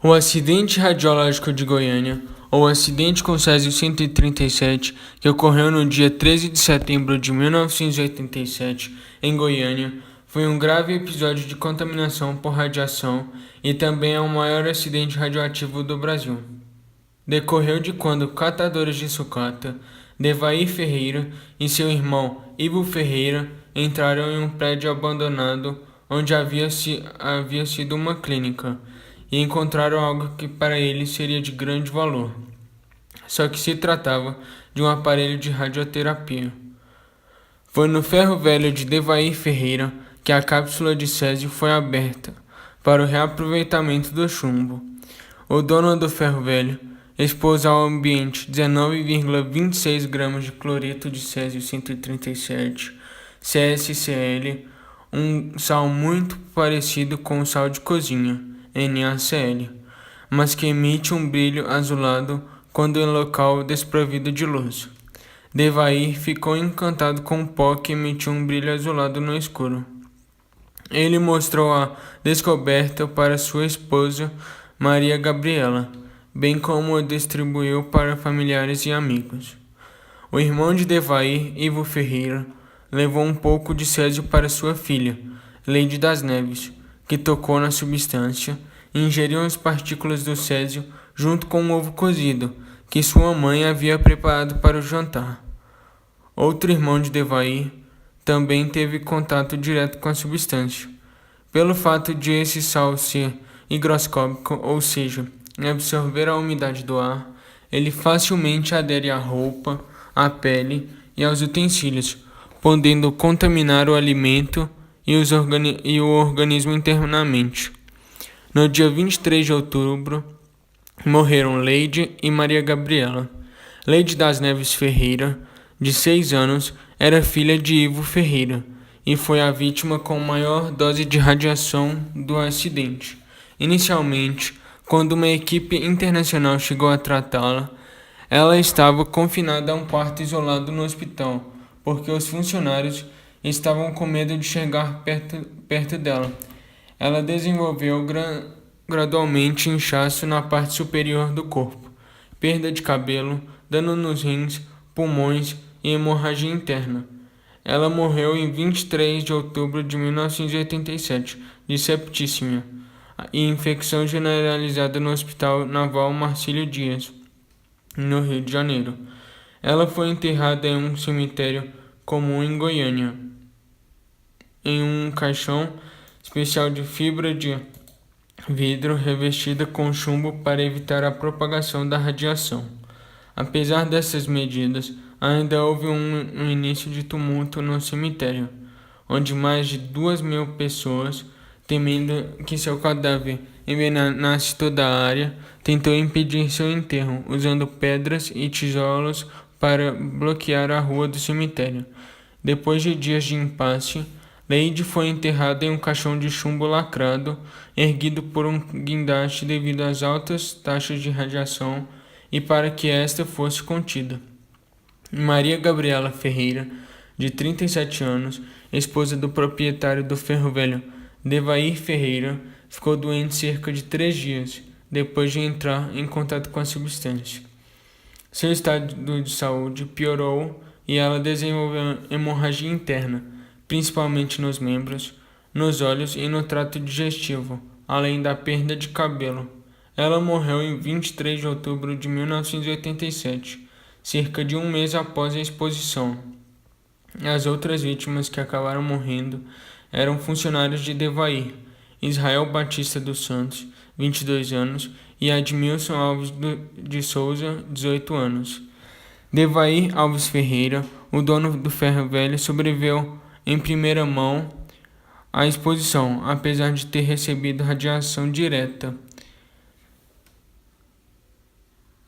O acidente radiológico de Goiânia, ou acidente com Césio 137, que ocorreu no dia 13 de setembro de 1987 em Goiânia, foi um grave episódio de contaminação por radiação e também é o maior acidente radioativo do Brasil. Decorreu de quando catadores de sucata, Devair Ferreira e seu irmão Ivo Ferreira entraram em um prédio abandonado onde havia sido uma clínica e encontraram algo que para eles seria de grande valor. Só que se tratava de um aparelho de radioterapia. Foi no ferro velho de Devair Ferreira que a cápsula de césio foi aberta para o reaproveitamento do chumbo. O dono do ferro velho expôs ao ambiente 19,26 gramas de cloreto de césio 137, CSCl, um sal muito parecido com o sal de cozinha, NaCl, mas que emite um brilho azulado quando em local desprovido de luz. Devair ficou encantado com o pó que emitiu um brilho azulado no escuro. Ele mostrou a descoberta para sua esposa, Maria Gabriela, bem como o distribuiu para familiares e amigos. O irmão de Devair, Ivo Ferreira, levou um pouco de césio para sua filha, Leide das Neves, que tocou na substância e ingeriu as partículas do césio junto com um ovo cozido, que sua mãe havia preparado para o jantar. Outro irmão de Devair também teve contato direto com a substância. Pelo fato de esse sal ser higroscópico, ou seja, absorver a umidade do ar, ele facilmente adere à roupa, à pele e aos utensílios, podendo contaminar o alimento e o organismo internamente. No dia 23 de outubro, morreram Leide e Maria Gabriela. Leide das Neves Ferreira, de 6 anos, era filha de Ivo Ferreira e foi a vítima com maior dose de radiação do acidente. Inicialmente, quando uma equipe internacional chegou a tratá-la, ela estava confinada a um quarto isolado no hospital, porque os funcionários estavam com medo de chegar perto dela. Ela desenvolveu gradualmente inchaço na parte superior do corpo, perda de cabelo, dano nos rins, pulmões e hemorragia interna. Ela morreu em 23 de outubro de 1987 de septicemia e infecção generalizada no Hospital Naval Marcílio Dias, no Rio de Janeiro. Ela foi enterrada em um cemitério comum em Goiânia, em um caixão especial de fibra de vidro revestida com chumbo para evitar a propagação da radiação. Apesar dessas medidas, ainda houve um início de tumulto no cemitério, onde mais de 2.000 pessoas, temendo que seu cadáver envenenasse toda a área, tentou impedir seu enterro, usando pedras e tijolos para bloquear a rua do cemitério. Depois de dias de impasse, Leide foi enterrada em um caixão de chumbo lacrado, erguido por um guindaste devido às altas taxas de radiação e para que esta fosse contida. Maria Gabriela Ferreira, de 37 anos, esposa do proprietário do ferro velho Devair Ferreira, ficou doente cerca de 3 dias depois de entrar em contato com a substância. Seu estado de saúde piorou e ela desenvolveu hemorragia interna, principalmente nos membros, nos olhos e no trato digestivo, além da perda de cabelo. Ela morreu em 23 de outubro de 1987, cerca de um mês após a exposição. As outras vítimas que acabaram morrendo eram funcionários de Devair, Israel Batista dos Santos, 22 anos, e Admilson Alves de Souza, 18 anos. Devair Alves Ferreira, o dono do ferro velho, sobreviveu em primeira mão à exposição, apesar de ter recebido radiação direta.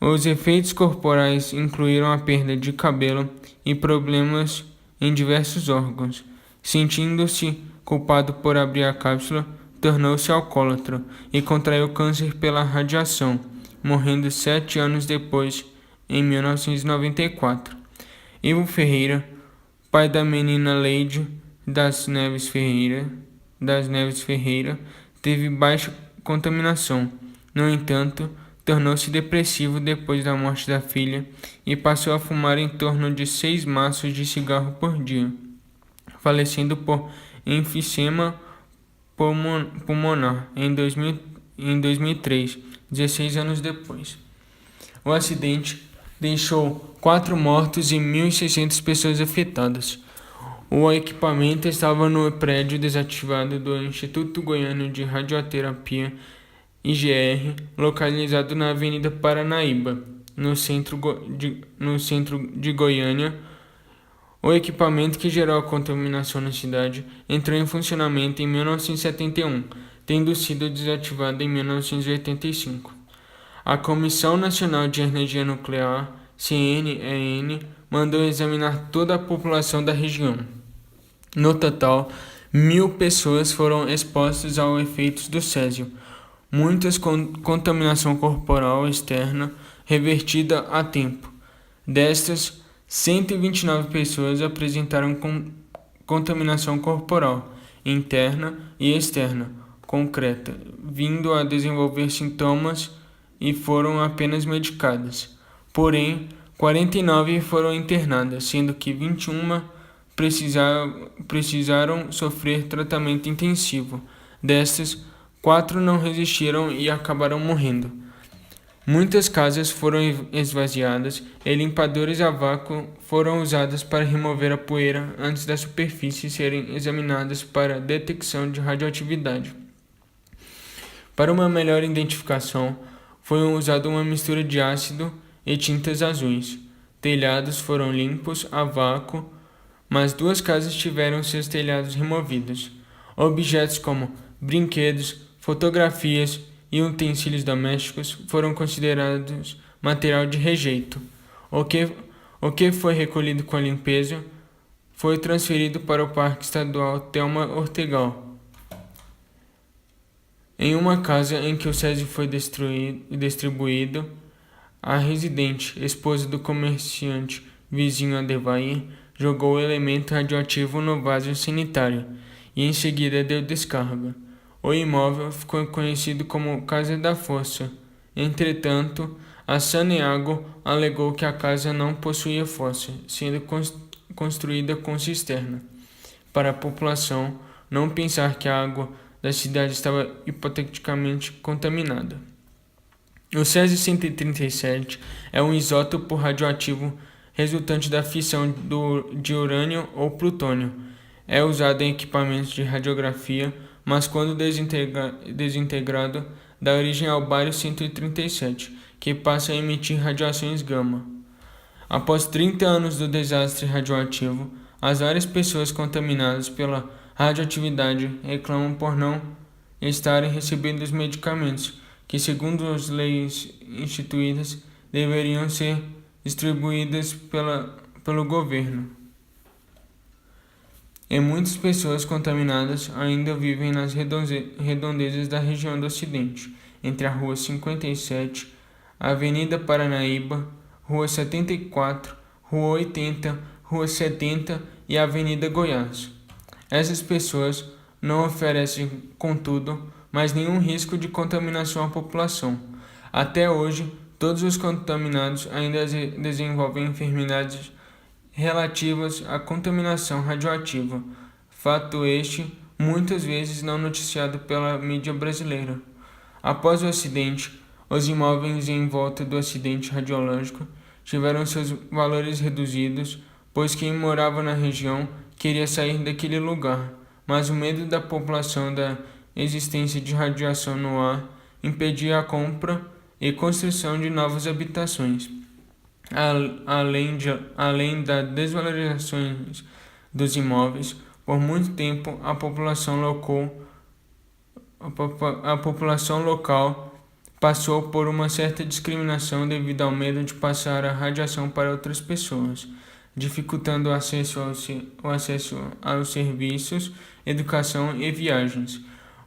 Os efeitos corporais incluíram a perda de cabelo e problemas em diversos órgãos. Sentindo-se culpado por abrir a cápsula, tornou-se alcoólatra e contraiu câncer pela radiação, morrendo 7 anos depois, em 1994. Ivo Ferreira, pai da menina Leide das Neves Ferreira, teve baixa contaminação. No entanto, tornou-se depressivo depois da morte da filha e passou a fumar em torno de 6 maços de cigarro por dia, falecendo por enfisema pulmonar em 2003, 16 anos depois. O acidente deixou 4 mortos e 1.600 pessoas afetadas. O equipamento estava no prédio desativado do Instituto Goiano de Radioterapia, IGR, localizado na Avenida Paranaíba, no centro de Goiânia. O equipamento que gerou a contaminação na cidade entrou em funcionamento em 1971, tendo sido desativado em 1985. A Comissão Nacional de Energia Nuclear, CNEN, mandou examinar toda a população da região. No total, 1.000 pessoas foram expostas aos efeitos do césio, muitas com contaminação corporal externa revertida a tempo. Destas, 129 pessoas apresentaram contaminação corporal interna e externa concreta, vindo a desenvolver sintomas e foram apenas medicadas. Porém, 49 foram internadas, sendo que 21 precisaram sofrer tratamento intensivo. Destas, 4 não resistiram e acabaram morrendo. Muitas casas foram esvaziadas e limpadores a vácuo foram usados para remover a poeira antes das superfícies serem examinadas para detecção de radioatividade. Para uma melhor identificação, foi usada uma mistura de ácido e tintas azuis. Telhados foram limpos a vácuo, mas 2 casas tiveram seus telhados removidos. Objetos como brinquedos, fotografias e utensílios domésticos foram considerados material de rejeito. O que foi recolhido com a limpeza foi transferido para o Parque Estadual Thelma Ortegal. Em uma casa em que o césio foi distribuído, a residente, esposa do comerciante vizinho Adevair, jogou o elemento radioativo no vaso sanitário e em seguida deu descarga. O imóvel ficou conhecido como Casa da Fossa. Entretanto, a Saneago alegou que a casa não possuía fossa, sendo construída com cisterna, para a população não pensar que a água da cidade estava hipoteticamente contaminada. O césio-137 é um isótopo radioativo resultante da fissão de urânio ou plutônio. É usado em equipamentos de radiografia, mas quando desintegrado, dá origem ao bário 137, que passa a emitir radiações gama. Após 30 anos do desastre radioativo, as várias pessoas contaminadas pela radioatividade reclamam por não estarem recebendo os medicamentos que, segundo as leis instituídas, deveriam ser distribuídas pelo governo. E muitas pessoas contaminadas ainda vivem nas redondezas da região do Ocidente, entre a Rua 57, a Avenida Paranaíba, Rua 74, Rua 80, Rua 70 e a Avenida Goiás. Essas pessoas não oferecem, contudo, mais nenhum risco de contaminação à população. Até hoje, todos os contaminados ainda desenvolvem enfermidades relativas à contaminação radioativa, fato este muitas vezes não noticiado pela mídia brasileira. Após o acidente, os imóveis em volta do acidente radiológico tiveram seus valores reduzidos, pois quem morava na região queria sair daquele lugar, mas o medo da população da existência de radiação no ar impedia a compra e construção de novas habitações. Além da desvalorização dos imóveis, por muito tempo a população local passou por uma certa discriminação devido ao medo de passar a radiação para outras pessoas, dificultando o acesso aos serviços, educação e viagens.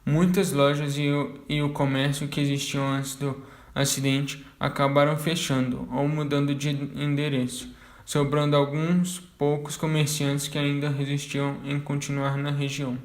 Muitas lojas e o comércio que existiam antes do acidente acabaram fechando ou mudando de endereço, sobrando alguns poucos comerciantes que ainda resistiam em continuar na região.